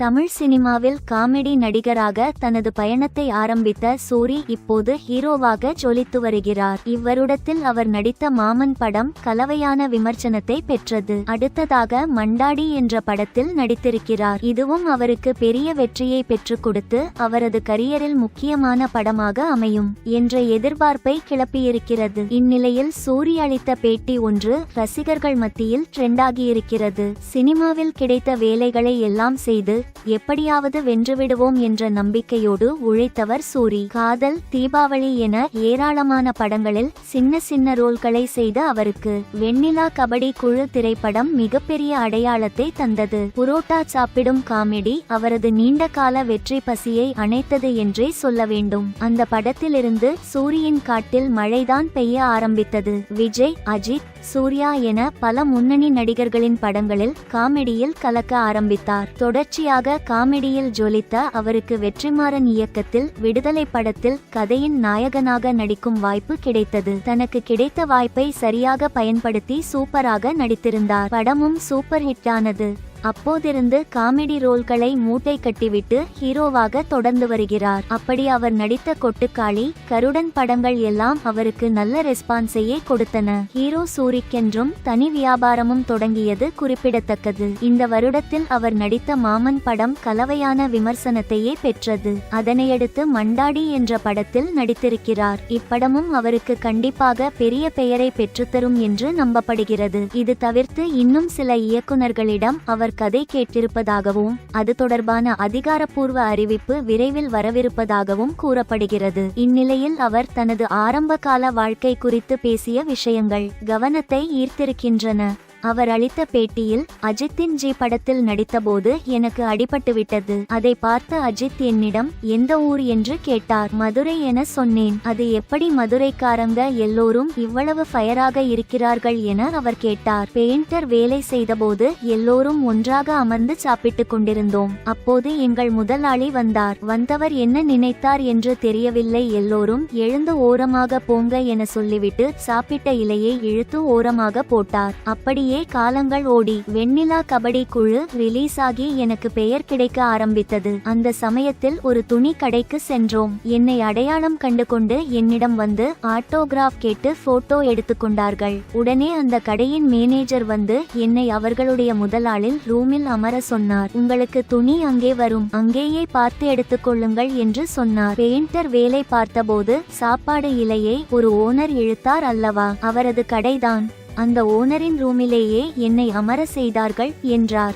தமிழ் சினிமாவில் காமெடி நடிகராக தனது பயணத்தை ஆரம்பித்த சூரி இப்போது ஹீரோவாக ஜொலித்து வருகிறார். இவ்வருடத்தில் அவர் நடித்த மாமன் படம் கலவையான விமர்சனத்தை பெற்றது. அடுத்ததாக மண்டாடி என்ற படத்தில் நடித்திருக்கிறார். இதுவும் அவருக்கு பெரிய வெற்றியை பெற்றுக் கொடுத்து அவரது கரியரில் முக்கியமான படமாக அமையும் என்ற எதிர்பார்ப்பை கிளப்பியிருக்கிறது. இந்நிலையில் சூரி அளித்த பேட்டி ஒன்று ரசிகர்கள் மத்தியில் ட்ரெண்டாகியிருக்கிறது. சினிமாவில் கிடைத்த வேலைகளை எல்லாம் செய்து எப்படியாவது வென்றுவிடுவோம் என்ற நம்பிக்கையோடு உழைத்தவர் சூரி. காதல், தீபாவளி என ஏராளமான படங்களில் சின்ன சின்ன ரோல்களை செய்த அவருக்கு வெண்ணிலா கபடி குழு திரைப்படம் மிகப்பெரிய அடையாளத்தை தந்தது. புரோட்டா சாப்பிடும் காமெடி அவரது நீண்ட கால வெற்றி பசியை அணைத்தது என்றே சொல்ல வேண்டும். அந்த படத்திலிருந்து சூரியின் காட்டில் மழைதான் பெய்ய ஆரம்பித்தது. விஜய், அஜித், சூர்யா என பல முன்னணி நடிகர்களின் படங்களில் காமெடியில் கலக்க ஆரம்பித்தார். தொடர்ச்சியாக காமெடியில் ஜொலித்த அவருக்கு வெற்றிமாறன் இயக்கத்தில் விடுதலை படத்தில் கதையின் நாயகனாக நடிக்கும் வாய்ப்பு கிடைத்தது. தனக்கு கிடைத்த வாய்ப்பை சரியாக பயன்படுத்தி சூப்பராக நடித்திருந்தார். படமும் சூப்பர் ஹிட்டானது. அப்போதிருந்து காமெடி ரோல்களை மூட்டை கட்டிவிட்டு ஹீரோவாக தொடர்ந்து வருகிறார். அப்படி அவர் நடித்த கொட்டுக்காளி, கருடன் படங்கள் எல்லாம் அவருக்கு நல்ல ரெஸ்பான்ஸையே கொடுத்தன. ஹீரோ சூரிக்கென்றும் தனி வியாபாரமும் தொடங்கியது குறிப்பிடத்தக்கது. இந்த வருடத்தில் அவர் நடித்த மாமன் படம் கலவையான விமர்சனத்தையே பெற்றது. அதனையடுத்து மண்டாடி என்ற படத்தில் நடித்திருக்கிறார். இப்படமும் அவருக்கு கண்டிப்பாக பெரிய பெயரை பெற்றுத்தரும் என்று நம்பப்படுகிறது. இது தவிர்த்து இன்னும் சில இயக்குனர்களிடம் அவர் கதை கேட்டிருப்பதாகவும் அது தொடர்பான அதிகாரப்பூர்வ அறிவிப்பு விரைவில் வரவிருப்பதாகவும் கூறப்படுகிறது. இந்நிலையில் அவர் தனது ஆரம்ப கால வாழ்க்கை குறித்து பேசிய விஷயங்கள் கவனத்தை ஈர்த்திருக்கின்றன. அவர் அளித்த பேட்டியில், அஜித்தின் ஜி படத்தில் நடித்தபோது எனக்கு அடிபட்டுவிட்டது. அதை பார்த்த அஜித் என்னிடம் எந்த ஊர் என்று கேட்டார். மதுரை என சொன்னேன். அது எப்படி மதுரைக்காரங்க எல்லோரும் இவ்வளவு ஃபயராக இருக்கிறார்கள் என அவர் கேட்டார். பெயிண்டர் வேலை செய்தபோது எல்லோரும் ஒன்றாக அமர்ந்து சாப்பிட்டுக் கொண்டிருந்தோம். அப்போது எங்கள் முதலாளி வந்தார். வந்தவர் என்ன நினைத்தார் என்று தெரியவில்லை. எல்லோரும் எழுந்து ஓரமாக போங்க என சொல்லிவிட்டு சாப்பிட்ட இலையை இழுத்து ஓரமாக போட்டார். அப்படியே காலங்கள் ஓடி வெண்ணிலா கபடி குழு ரிலீஸ் ஆகி எனக்கு பெயர் கிடைக்க ஆரம்பித்தது. அந்த சமயத்தில் ஒரு துணி கடைக்கு சென்றோம். என்னை அடையாளம் கண்டு கொண்டு என்னிடம் வந்து ஆட்டோகிராஃப் கேட்டு போட்டோ எடுத்துக்கொண்டார்கள். உடனே அந்த கடையின் மேனேஜர் வந்து என்னை அவர்களுடைய முதலாளில் ரூமில் அமர சொன்னார். உங்களுக்கு துணி அங்கே வரும், அங்கேயே பார்த்து எடுத்துக்கொள்ளுங்கள் என்று சொன்னார். பெயிண்டர் வேலை பார்த்தபோது சாப்பாடு இலையை ஒரு ஓனர் இழுத்தார் அல்லவா, அவரது கடைதான். அந்த ஓனரின் ரூமிலேயே என்னை அமர செய்தார்கள் என்றார்.